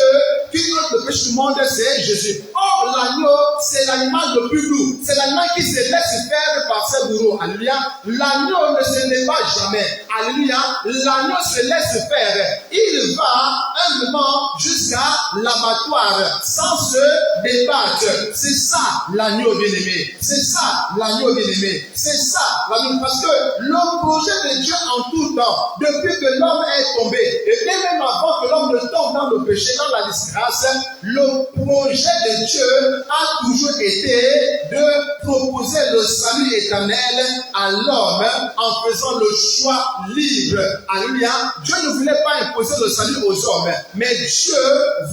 qui ôte le péché du monde, c'est Jésus. Or, l'agneau, c'est l'animal le plus doux. C'est l'animal qui se laisse faire par ses bourreaux. Alléluia. L'agneau ne se débat jamais. Alléluia. L'agneau se laisse faire. Il va humblement jusqu'à l'abattoir sans se débattre. C'est ça l'agneau bien-aimé. C'est ça l'agneau bien-aimé. C'est ça l'agneau. Parce que le projet de Dieu en tout temps, depuis que l'homme est tombé, et même avant que l'homme ne tombe dans le péché, dans la disgrâce, le projet de Dieu a toujours été de proposer le salut éternel à l'homme en faisant le choix libre. Alléluia. Dieu ne voulait pas imposer le salut aux hommes, mais Dieu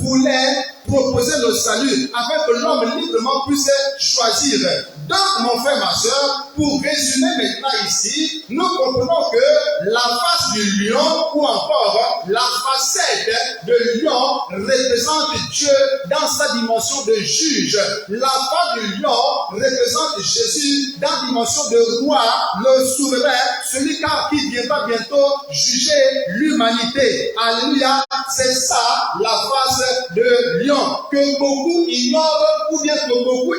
voulait proposer le salut afin que l'homme librement puisse choisir. Donc, mon frère, ma soeur, pour résumer maintenant ici, nous comprenons que la face du lion ou encore la facette de lion représente Dieu dans sa dimension de juge. La face du lion représente Jésus dans la dimension de roi, le souverain, celui qui viendra bientôt juger l'humanité. Alléluia. C'est ça la face de lion que beaucoup ignorent ou bien que beaucoup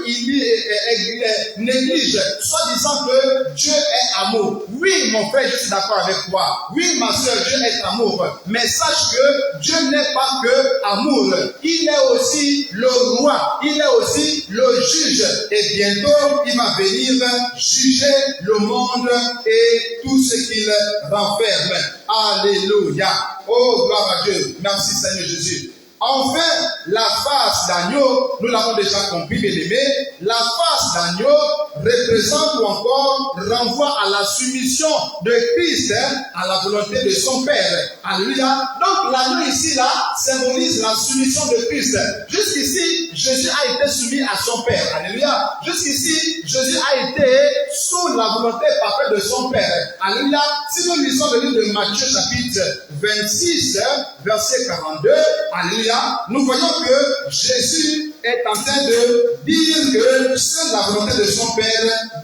négligent, soit disant que Dieu est amour. Oui, mon frère, je suis d'accord avec toi. Oui, ma soeur, Dieu est amour. Mais sache que Dieu n'est pas que amour. Il est aussi le roi. Il est aussi le juge. Et bientôt, il va venir juger le monde et tout ce qu'il renferme. Alléluia. Oh, gloire à Dieu. Merci Seigneur Jésus. Enfin, la face d'agneau, nous l'avons déjà compris, bien aimé, la face d'agneau représente ou encore renvoie à la soumission de Christ à la volonté de son Père. Alléluia. Donc l'agneau ici là symbolise la soumission de Christ. Jusqu'ici, Jésus a été soumis à son Père. Alléluia. Jusqu'ici, Jésus a été sous la volonté parfaite de son Père. Alléluia. Si nous lisons le livre de Matthieu chapitre 26, verset 42, alléluia, nous voyons que Jésus est en train de dire que seule la volonté de son Père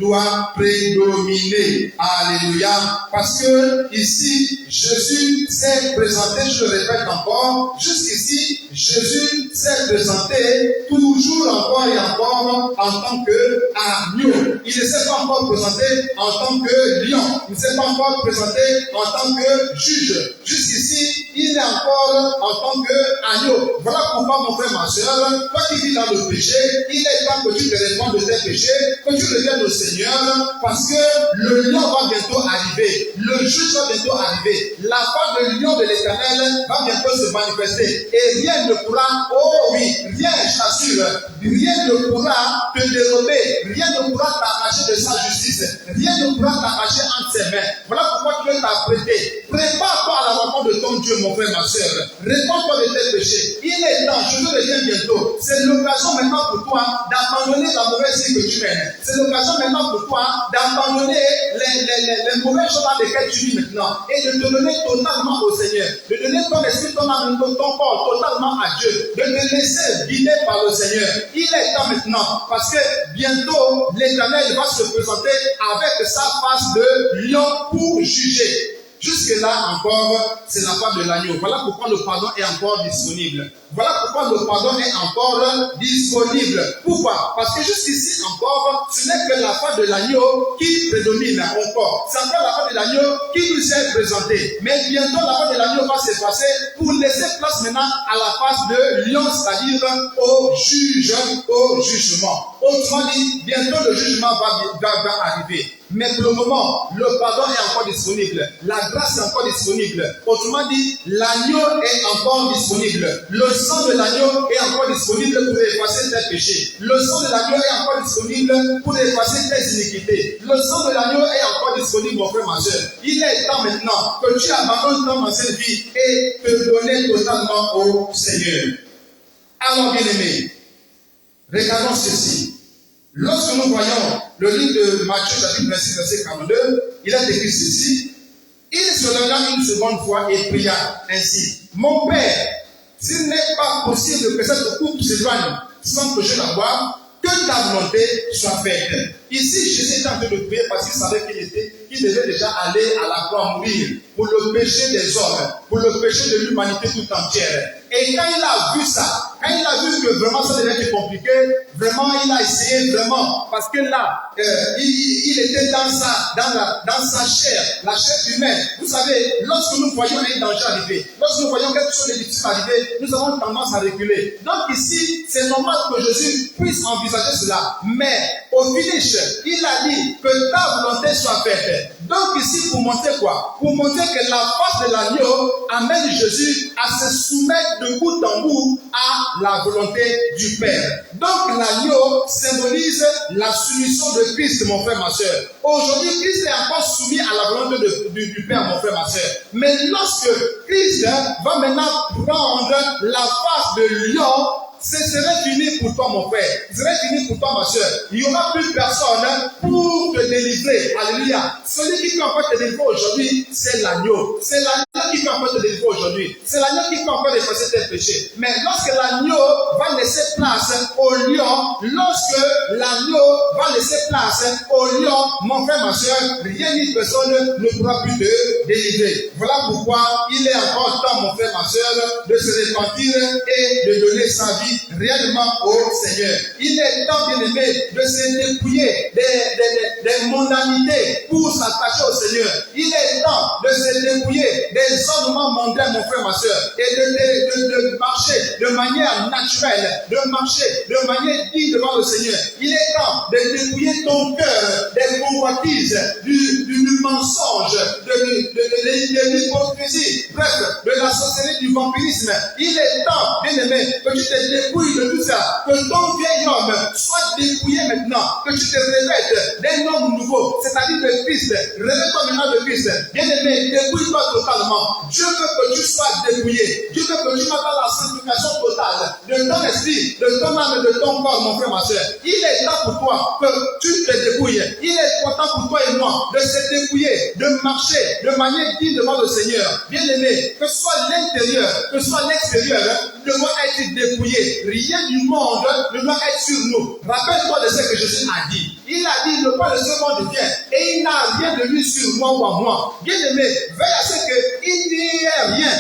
doit prédominer. Alléluia. Parce que ici, Jésus s'est présenté, je le répète encore, jusqu'ici, Jésus s'est présenté toujours encore et encore en tant qu'agneau. Il ne s'est pas encore présenté en tant que lion. Il ne s'est pas encore présenté en tant que juge. Jusqu'ici, il est encore en tant qu'agneau. Voilà pourquoi, mon frère, ma soeur, toi qui vis dans le péché, il est temps que tu te répondes de tes péchés, que tu reviennes au Seigneur, parce que le lion va bientôt arriver. Le juge va bientôt arriver. La part de lion de l'Éternel va bientôt se manifester. Et rien ne pourra, oh oui, rien, je t'assure, sûr, rien ne pourra te dérober, rien ne pourra t'arracher de sa justice, rien ne pourra t'arracher entre ses mains. Voilà pourquoi tu veux t'apprêter. Prépare-toi à la rencontre de ton Dieu, mon frère, ma soeur. Réponds-toi de tes péchés. Il est temps, je reviens bientôt. C'est l'occasion maintenant pour toi d'abandonner la mauvaise vie que tu mènes. C'est l'occasion maintenant pour toi d'abandonner les mauvaises choses dans lesquelles tu vis maintenant et de te donner totalement au Seigneur. De donner ton esprit, ton âme, ton corps totalement à Dieu. De te laisser guider par le Seigneur. Il est temps maintenant parce que bientôt l'Éternel va se présenter avec sa face de lion pour juger. Jusque-là encore, c'est la part de l'agneau. Voilà pourquoi le pardon est encore disponible. Voilà pourquoi le pardon est encore disponible. Pourquoi? Parce que jusqu'ici encore, ce n'est que la part de l'agneau qui prédomine encore. C'est encore la part de l'agneau qui nous est présentée. Mais bientôt, la part de l'agneau va s'effacer pour laisser place maintenant à la face de lion, c'est-à-dire au juge, au jugement. Autrement dit, bientôt le jugement va arriver. Mais pour le moment, le pardon est encore disponible. La grâce est encore disponible. Autrement dit, l'agneau est encore disponible. Le sang de l'agneau est encore disponible pour effacer tes péchés. Le sang de l'agneau est encore disponible pour effacer tes iniquités. Le sang de l'agneau est encore disponible, mon frère, ma soeur. Il est temps maintenant que tu abandonnes ton ancienne vie et te donner totalement au Seigneur. Alors, bien-aimés, regardons ceci. Lorsque nous voyons le livre de Matthieu, chapitre 26, verset 42, il a écrit ceci. Il se leva une seconde fois et pria ainsi. Mon Père, s'il n'est pas possible que cette coupe s'éloigne sans que je la boive, que ta volonté soit faite. Ici, Jésus est en train de prier parce qu'il savait qu'il devait déjà aller à la croix mourir pour le péché des hommes, pour le péché de l'humanité tout entière. Et quand il a vu ça, quand il a vu que vraiment ça devait être compliqué, vraiment il a essayé vraiment, parce que là, il était dans sa chair, la chair humaine. Vous savez, lorsque nous voyons un danger arriver, lorsque nous voyons quelque chose de difficile arriver, nous avons tendance à reculer. Donc ici, c'est normal que Jésus puisse envisager cela. Mais au finish, il a dit que ta volonté soit faite. Donc ici, pour montrer quoi? Pour montrer que la face de l'agneau amène Jésus à se soumettre de bout en bout à la volonté du Père. Donc l'agneau symbolise la soumission de Christ, mon frère, ma soeur. Aujourd'hui, Christ est encore soumis à la volonté du Père, mon frère, ma soeur. Mais lorsque Christ va maintenant prendre la face de lion, ce serait fini pour toi, mon frère. Ce serait fini pour toi, ma soeur. Il n'y aura plus personne pour te délivrer. Alléluia. Celui qui peut encore te délivrer aujourd'hui, c'est l'agneau. C'est l'agneau qui peut encore te délivrer aujourd'hui. C'est l'agneau qui peut encore effacer tes péchés. Mais lorsque l'agneau va laisser place au lion, lorsque l'agneau va laisser place au lion, mon frère, ma soeur, rien ni personne ne pourra plus te délivrer. Voilà pourquoi il est encore temps, mon frère, ma soeur, de se repentir et de donner sa vie réellement au Seigneur. Il est temps, bien aimé, de se dépouiller des mondanités pour s'attacher au Seigneur. Il est temps de se dépouiller des ornements mondains, mon frère, ma soeur, et de marcher de manière naturelle, de marcher de manière digne devant le Seigneur. Il est temps de dépouiller ton cœur des convoitises, du mensonge, de l'hypocrisie, bref, de la sorcellerie, du vampirisme. Il est temps, bien aimé, que tu te dépouilles de tout ça, que ton vieil homme soit dépouillé maintenant, que tu te revêtes d'un homme nouveau, c'est-à-dire de Christ. Revêt-toi maintenant de Christ. Bien aimé, dépouille-toi totalement. Dieu veut que tu sois dépouillé. Dieu veut que tu sois dans la sanctification totale de ton esprit, de ton âme et de ton corps, mon frère, ma soeur. Il est temps pour toi que tu te dépouilles. Il est temps pour toi et moi de se dépouiller, de marcher de manière digne devant le Seigneur. Bien aimé, que ce soit l'intérieur, que ce soit l'extérieur, nous devons être dépouillés. Rien du monde ne doit être sur nous. Rappelle-toi de ce que Jésus a dit. Il a dit, le pas de ce monde vient et il n'a rien de lui sur moi ou à moi. Bien aimé, veille à ce qu'il n'y ait rien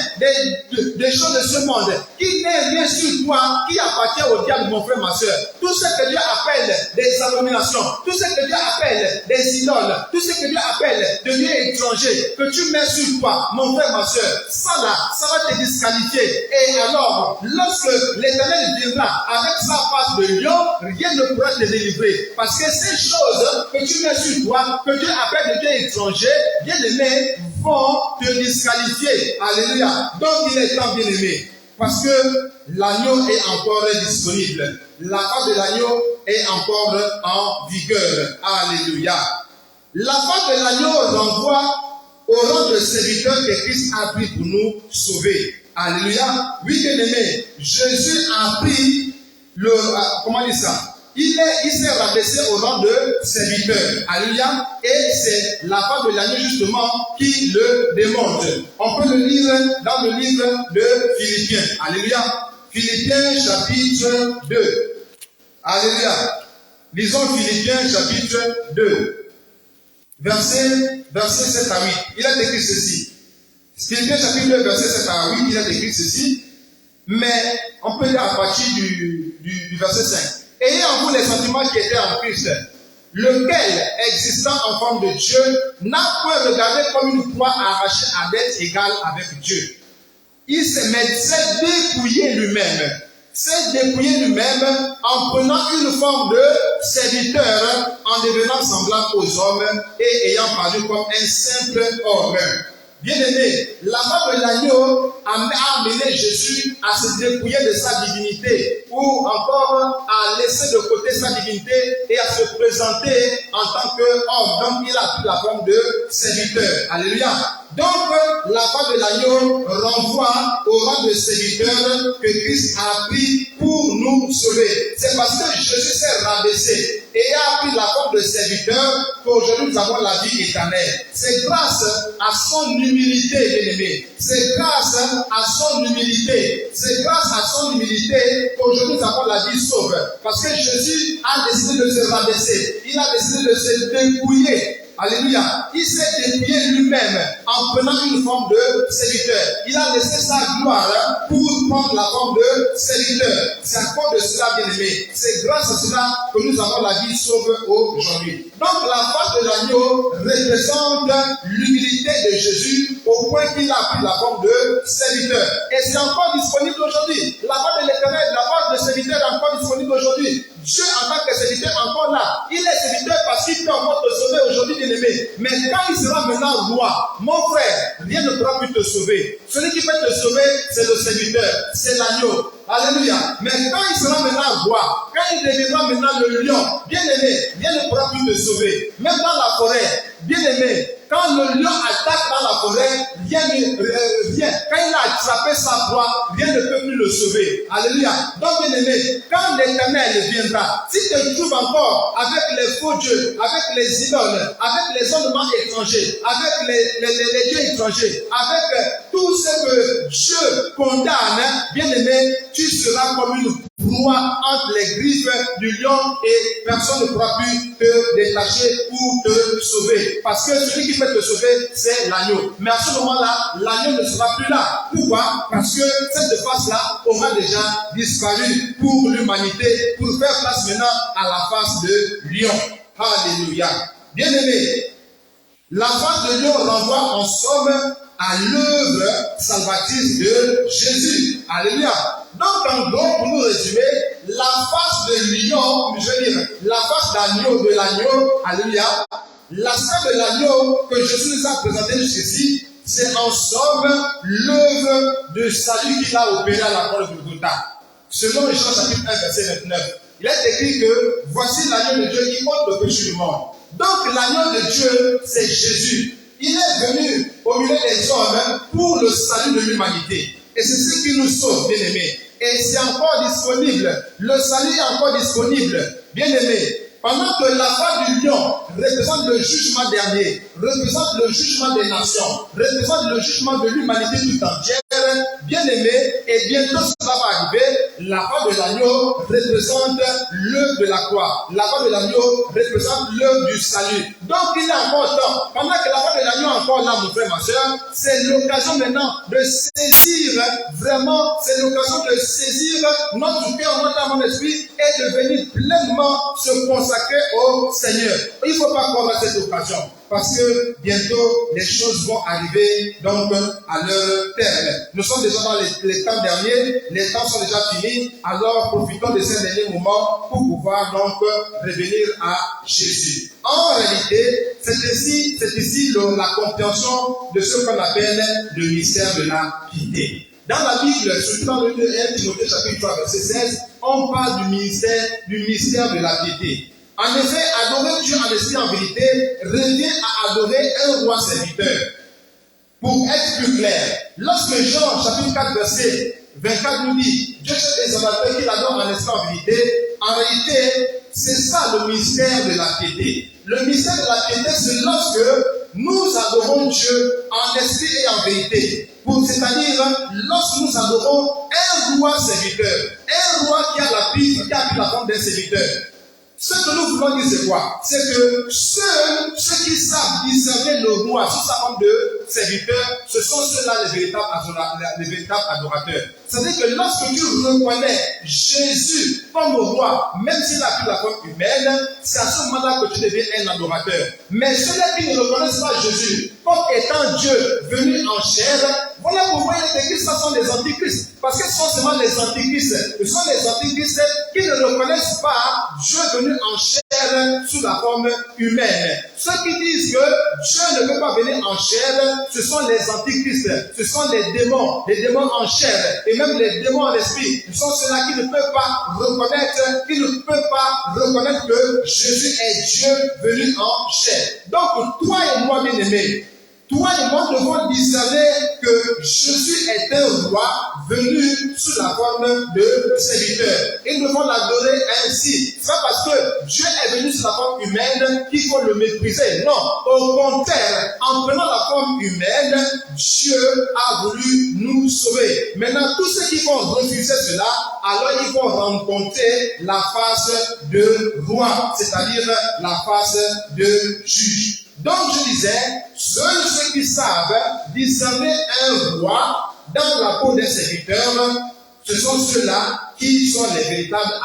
des choses de ce monde, qu'il n'ait rien sur toi qui appartient au diable, mon frère, ma soeur. Tout ce que Dieu appelle des abominations, tout ce que Dieu appelle des idoles, tout ce que Dieu appelle de lieux étrangers, que tu mets sur toi, mon frère, ma soeur, ça là, ça va te disqualifier. Et alors, lorsque l'Éternel viendra avec sa face de lion, rien ne pourra te délivrer. Parce que ces choses que tu mets sur toi, que Dieu appelle des dieux étrangers, bien aimés, vont te disqualifier. Alléluia. Donc il est temps, bien aimé, Parce que l'agneau est encore disponible. La part de l'agneau est encore en vigueur. Alléluia. La part de l'agneau renvoie au rang de serviteur que Christ a pris pour nous sauver. Alléluia. Oui, bien aimé, Jésus a pris le... comment dire ça? Il s'est rabaissé au rang de serviteur. Alléluia. Et c'est la part de l'agneau justement qui le démontre. On peut le lire dans le livre de Philippiens. Alléluia. Philippiens chapitre 2. Alléluia. Lisons Philippiens chapitre 2. Verset 7 à 8. Il a écrit ceci. Philippiens chapitre 2, verset 7 à 8, il a écrit ceci. Mais on peut lire à partir du verset 5. Ayez en vous les sentiments qui étaient en Christ, lequel, existant en forme de Dieu, n'a point regardé comme une proie arrachée à d'être égal avec Dieu. Il s'est dépouillé lui-même. S'est dépouillé lui-même en prenant une forme de serviteur, en devenant semblable aux hommes et ayant paru comme un simple homme. Bien-aimé, la mort de l'agneau a amené Jésus à se dépouiller de sa divinité ou encore à laisser de côté sa divinité et à se présenter en tant qu'homme. Donc il a pris la forme de serviteur. Alléluia. Donc la part de l'agneau renvoie au rang de serviteur que Christ a pris pour nous sauver. C'est parce que Jésus s'est rabaissé et a pris la forme de serviteur qu'aujourd'hui nous avons la vie éternelle. C'est grâce à son humilité, bien-aimé. C'est grâce à son humilité. C'est grâce à son humilité qu'aujourd'hui nous avons la vie sauve. Parce que Jésus a décidé de se rabaisser. Il a décidé de se dépouiller. Alléluia. Il s'est dépouillé lui-même en prenant une forme de serviteur. Il a laissé sa gloire pour prendre la forme de serviteur. C'est à cause de cela, bien-aimé. C'est grâce à cela que nous avons la vie sauve aujourd'hui. Donc la face de l'agneau représente l'humilité de Jésus au point qu'il a pris la forme de serviteur. Et c'est encore disponible aujourd'hui. La part de l'Éternel, la part de serviteur est encore disponible aujourd'hui. Dieu en tant que serviteur est encore là. Il est serviteur parce qu'il peut encore te sauver aujourd'hui, bien-aimé. Mais quand il sera maintenant roi, mon frère, rien ne pourra plus te sauver. Celui qui peut te sauver, c'est le serviteur, c'est l'agneau. Alléluia. Mais quand il sera maintenant roi, quand il deviendra maintenant le lion, bien-aimé, rien ne pourra plus te sauver. Même dans la forêt, bien-aimé, quand le lion attaque dans la forêt, rien. Quand il a attrapé sa proie, rien ne peut plus le sauver. Alléluia. Donc, bien-aimé, quand l'Éternel viendra, si tu te trouves encore avec les faux dieux, avec les idoles, avec les ornements étrangers, avec les dieux étrangers, avec tout ce que Dieu condamne, bien-aimé, tu seras comme une proie entre les griffes du lion et personne ne pourra plus te détacher ou te sauver. Parce que celui qui peut te sauver, c'est l'agneau. Mais à ce moment-là, l'agneau ne sera plus là. Pourquoi? Parce que cette face-là aura déjà disparu pour l'humanité, pour faire place maintenant à la face de lion. Alléluia. Bien-aimé, la face de lion renvoie en somme à l'œuvre salvatrice de Jésus. Alléluia. Donc, en gros, pour nous résumer, la face de lion, je veux dire, la face d'agneau de l'agneau, alléluia, l'aspect de l'agneau que Jésus nous a présenté jusqu'ici, c'est en somme l'œuvre de salut qu'il a opéré à la croix de Golgotha. Selon Jean chapitre 1, verset 29, il est écrit que voici l'agneau de Dieu qui ôte le péché du monde. Donc, l'agneau de Dieu, c'est Jésus. Il est venu au milieu des hommes pour le salut de l'humanité. Et c'est ce qui nous sauve, bien-aimés. Et c'est encore disponible. Le salut est encore disponible. Bien-aimés, pendant que la face du lion représente le jugement dernier, représente le jugement des nations, représente le jugement de l'humanité tout entière, bien-aimés, et bientôt cela va arriver, la face de l'agneau représente l'œuvre de la croix. La face de l'agneau représente l'œuvre du salut. Donc il y a encore temps. Pendant que la face de l'agneau est encore là, mon frère, ma soeur, c'est l'occasion maintenant de saisir vraiment, c'est l'occasion de saisir notre cœur, notre âme, notre esprit et de venir pleinement se consacrer au Seigneur. Il ne faut pas prendre cette occasion. Parce que bientôt, les choses vont arriver donc à leur terme. Nous sommes déjà dans les temps derniers, les temps sont déjà finis, alors profitons de ces derniers moments pour pouvoir donc revenir à Jésus. En réalité, c'est ici la compréhension de ce qu'on appelle le mystère de la piété. Dans la Bible, surtout dans le 1 Timothée chapitre 3, verset 16, on parle du mystère de la piété. En effet, adorer Dieu en esprit en vérité revient à adorer un roi serviteur. Pour être plus clair, lorsque Jean chapitre 4, verset 24 nous dit Dieu cherche des adorateurs qui l'adorent en esprit en vérité, en réalité, c'est ça le mystère de la piété. Le mystère de la piété, c'est lorsque nous adorons Dieu en esprit et en vérité. C'est-à-dire, lorsque nous adorons un roi serviteur, un roi qui a pris la forme d'un serviteur. Ce que nous voulons dire, c'est quoi? C'est que ceux qui savent discerner le roi sous sa forme de serviteur, ce sont ceux-là les véritables adorateurs. C'est-à-dire que lorsque tu reconnais Jésus comme roi, même s'il a pris la forme humaine, c'est à ce moment-là que tu deviens un adorateur. Mais ceux-là qui ne reconnaissent pas Jésus comme étant Dieu venu en chair, voilà pourquoi il est écrit que ce sont les antichrists. Parce que ce sont seulement les antichrists. Ce sont les antichrists qui ne reconnaissent pas Dieu venu en chair sous la forme humaine. Ceux qui disent que Dieu ne peut pas venir en chair, ce sont les antichrists. Ce sont les démons en chair. Et même les démons en esprit. Ce sont ceux-là qui ne peuvent pas reconnaître que Jésus est Dieu venu en chair. Donc, toi et moi, bien-aimés, toi et moi devons discerner que Jésus est un roi venu sous la forme de serviteur. Et nous devons l'adorer ainsi. C'est pas parce que Dieu est venu sous la forme humaine qu'il faut le mépriser. Non, au contraire, en prenant la forme humaine, Dieu a voulu nous sauver. Maintenant, tous ceux qui vont refuser cela, alors ils vont rencontrer la face de roi, c'est-à-dire la face de juge. Donc je disais, seuls ceux qui savent discerner un roi dans la peau des serviteurs, ce sont ceux-là qui sont les véritables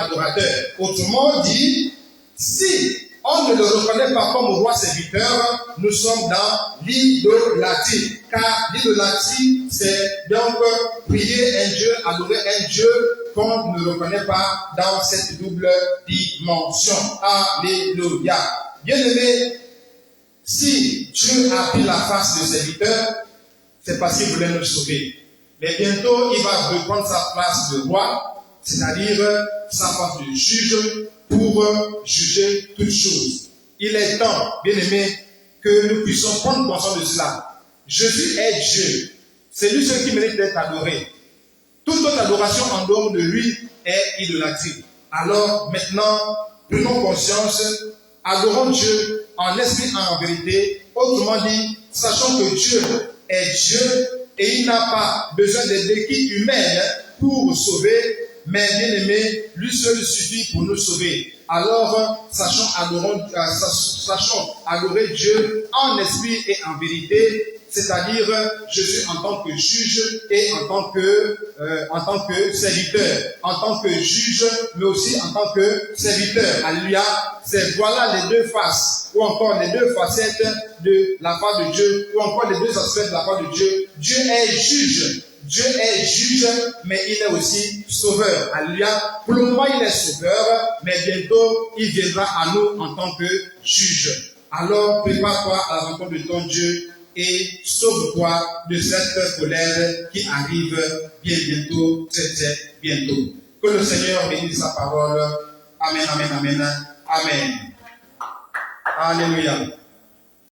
adorateurs. Autrement dit, si on ne le reconnaît pas comme roi serviteur, nous sommes dans l'idolâtrie. Car l'idolâtrie, c'est donc prier un Dieu, adorer un Dieu qu'on ne reconnaît pas dans cette double dimension. Alléluia. Bien-aimé, si Dieu a pris la face de serviteur, c'est parce qu'il voulait nous sauver. Mais bientôt, il va reprendre sa place de roi, c'est-à-dire sa place de juge, pour juger toutes choses. Il est temps, bien-aimé, que nous puissions prendre conscience de cela. Jésus est Dieu. C'est lui seul qui mérite d'être adoré. Toute autre adoration en dehors de lui est idolâtrie. Alors, maintenant, prenons conscience. Adorons Dieu en esprit et en vérité. Autrement dit, sachant que Dieu est Dieu et il n'a pas besoin des béquilles humaines pour sauver, mais bien aimé, lui seul suffit pour nous sauver. Alors, sachons adorer Dieu en esprit et en vérité, c'est-à-dire Jésus en tant que juge et en tant que serviteur, en tant que juge, mais aussi en tant que serviteur. Alléluia. Voilà les deux faces, ou encore les deux facettes de la part de Dieu, ou encore les deux aspects de la part de Dieu. Dieu est juge. Dieu est juge, mais il est aussi sauveur. Alléluia. Pour le moment, il est sauveur, mais bientôt, il viendra à nous en tant que juge. Alors, prépare-toi à la rencontre de ton Dieu et sauve-toi de cette colère qui arrive bien bientôt, très bientôt. Que le Seigneur bénisse sa parole. Amen, amen, amen, amen. Alléluia.